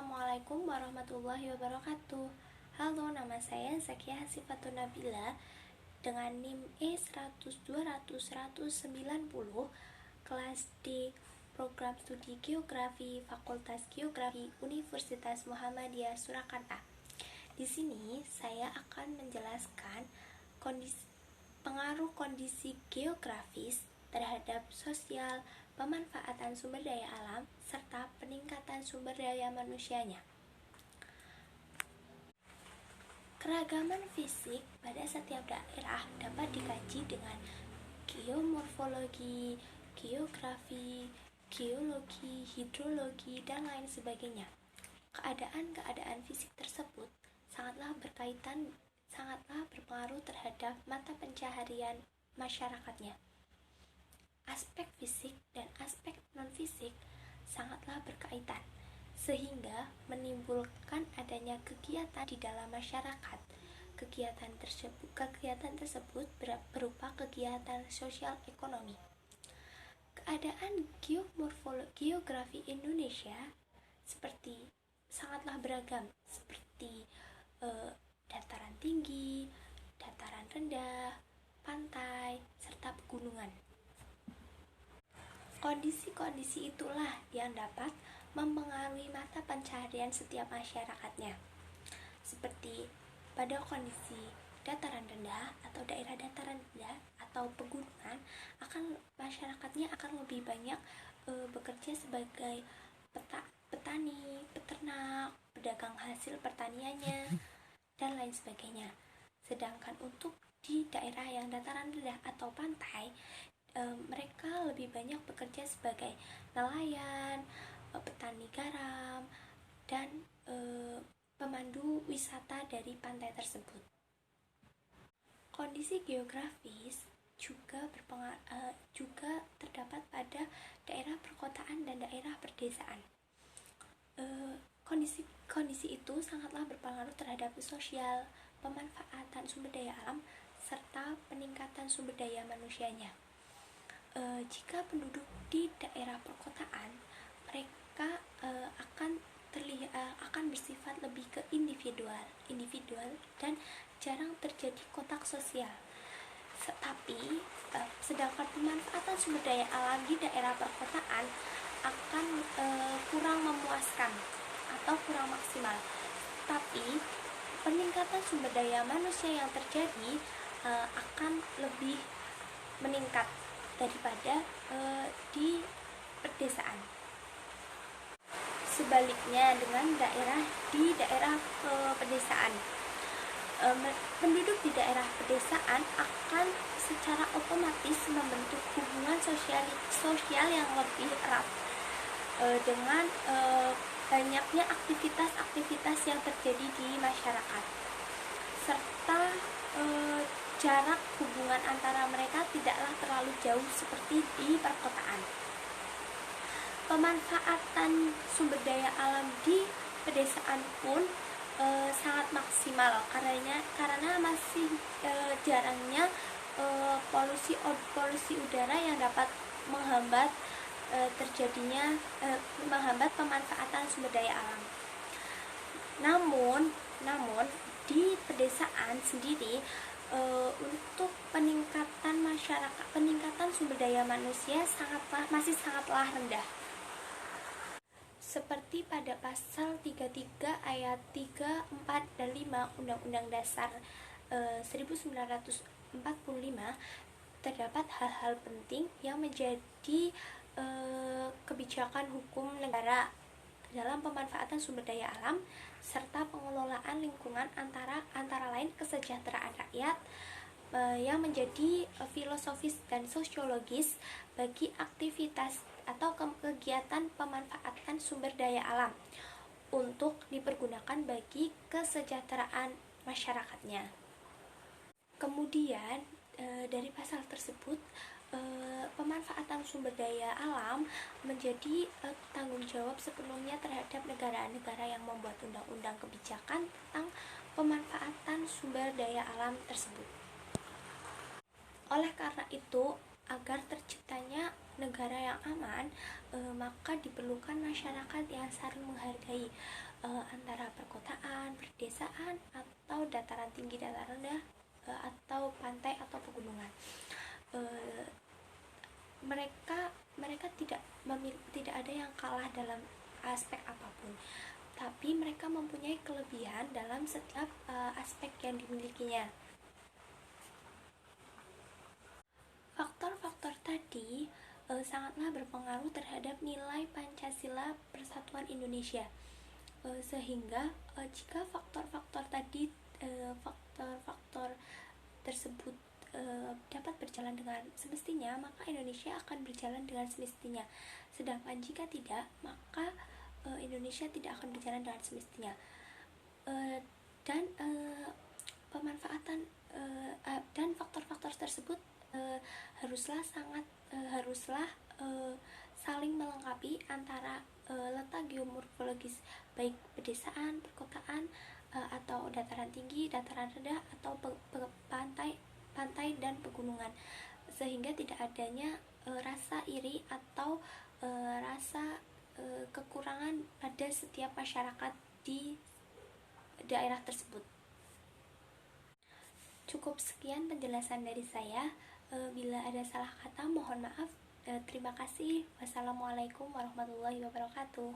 Assalamualaikum warahmatullahi wabarakatuh. Halo, nama saya Zakia Hasifatun Nabila dengan NIM E100200190, kelas D, Program Studi Geografi, Fakultas Geografi, Universitas Muhammadiyah Surakarta. Di sini saya akan menjelaskan pengaruh kondisi geografis terhadap sosial, pemanfaatan sumber daya alam, serta peningkatan sumber daya manusianya. Keragaman fisik pada setiap daerah dapat dikaji dengan geomorfologi, geografi, geologi, hidrologi, dan lain sebagainya. Keadaan-keadaan fisik tersebut sangatlah berpengaruh terhadap mata pencaharian masyarakatnya. Aspek fisik dan aspek non-fisik sangatlah berkaitan, sehingga menimbulkan adanya kegiatan di dalam masyarakat. Kegiatan tersebut berupa kegiatan sosial ekonomi. Keadaan geografi Indonesia sangatlah beragam, seperti dataran tinggi, dataran rendah, pantai, serta pegunungan. Kondisi-kondisi itulah yang dapat mempengaruhi mata pencaharian setiap masyarakatnya. Seperti pada kondisi dataran rendah atau daerah dataran rendah atau pegunungan, masyarakatnya akan lebih banyak bekerja sebagai petani, peternak, pedagang hasil pertaniannya, dan lain sebagainya. Sedangkan untuk di daerah yang dataran rendah atau pantai, mereka lebih banyak bekerja sebagai nelayan, petani garam, dan pemandu wisata dari pantai tersebut. Kondisi geografis juga terdapat pada daerah perkotaan dan daerah perdesaan. Kondisi itu sangatlah berpengaruh terhadap sosial, pemanfaatan sumber daya alam, serta peningkatan sumber daya manusianya. Jika penduduk di daerah perkotaan, mereka akan bersifat lebih ke individual dan jarang terjadi kontak sosial. Sedangkan pemanfaatan sumber daya alam di daerah perkotaan akan kurang memuaskan atau kurang maksimal. Tapi peningkatan sumber daya manusia yang terjadi akan lebih meningkat daripada di pedesaan. Sebaliknya dengan di daerah pedesaan, penduduk di daerah pedesaan akan secara otomatis membentuk hubungan sosial yang lebih erat dengan banyaknya aktivitas yang terjadi di masyarakat, serta jarak hubungan antara mereka tidaklah terlalu jauh seperti di perkotaan. Pemanfaatan sumber daya alam di pedesaan pun sangat maksimal karena masih jarangnya polusi udara yang dapat menghambat pemanfaatan sumber daya alam. Namun di pedesaan sendiri, untuk peningkatan sumber daya manusia masih sangatlah rendah. Seperti pada pasal 33 ayat 3, 4, dan 5 Undang-Undang Dasar 1945, terdapat hal-hal penting yang menjadi kebijakan hukum negara dalam pemanfaatan sumber daya alam serta pengelolaan lingkungan, antara lain kesejahteraan rakyat, yang menjadi filosofis dan sosiologis bagi aktivitas atau kegiatan pemanfaatan sumber daya alam untuk dipergunakan bagi kesejahteraan masyarakatnya. Kemudian dari pasal tersebut, pemanfaatan sumber daya alam menjadi tanggung jawab sepenuhnya terhadap negara-negara yang membuat undang-undang kebijakan tentang pemanfaatan sumber daya alam tersebut. Oleh karena itu, agar terciptanya negara yang aman, maka diperlukan masyarakat yang saling menghargai. antara perkotaan, perdesaan, atau dataran tinggi, dataran rendah, atau pantai atau pegunungan. Mereka tidak ada yang kalah dalam aspek apapun, tapi mereka mempunyai kelebihan dalam setiap aspek yang dimilikinya. Faktor-faktor tadi sangatlah berpengaruh terhadap nilai Pancasila Persatuan Indonesia, sehingga jika faktor-faktor tersebut dapat berjalan dengan semestinya, maka Indonesia akan berjalan dengan semestinya. Sedangkan jika tidak, maka Indonesia tidak akan berjalan dengan semestinya. Dan pemanfaatan dan faktor-faktor tersebut haruslah saling melengkapi antara letak geomorfologis baik pedesaan, perkotaan, atau dataran tinggi, dataran rendah, atau pantai dan pegunungan, sehingga tidak adanya rasa iri atau rasa kekurangan pada setiap masyarakat di daerah tersebut. Cukup sekian penjelasan dari saya. Bila ada salah kata mohon maaf. Terima kasih. Wassalamualaikum warahmatullahi wabarakatuh.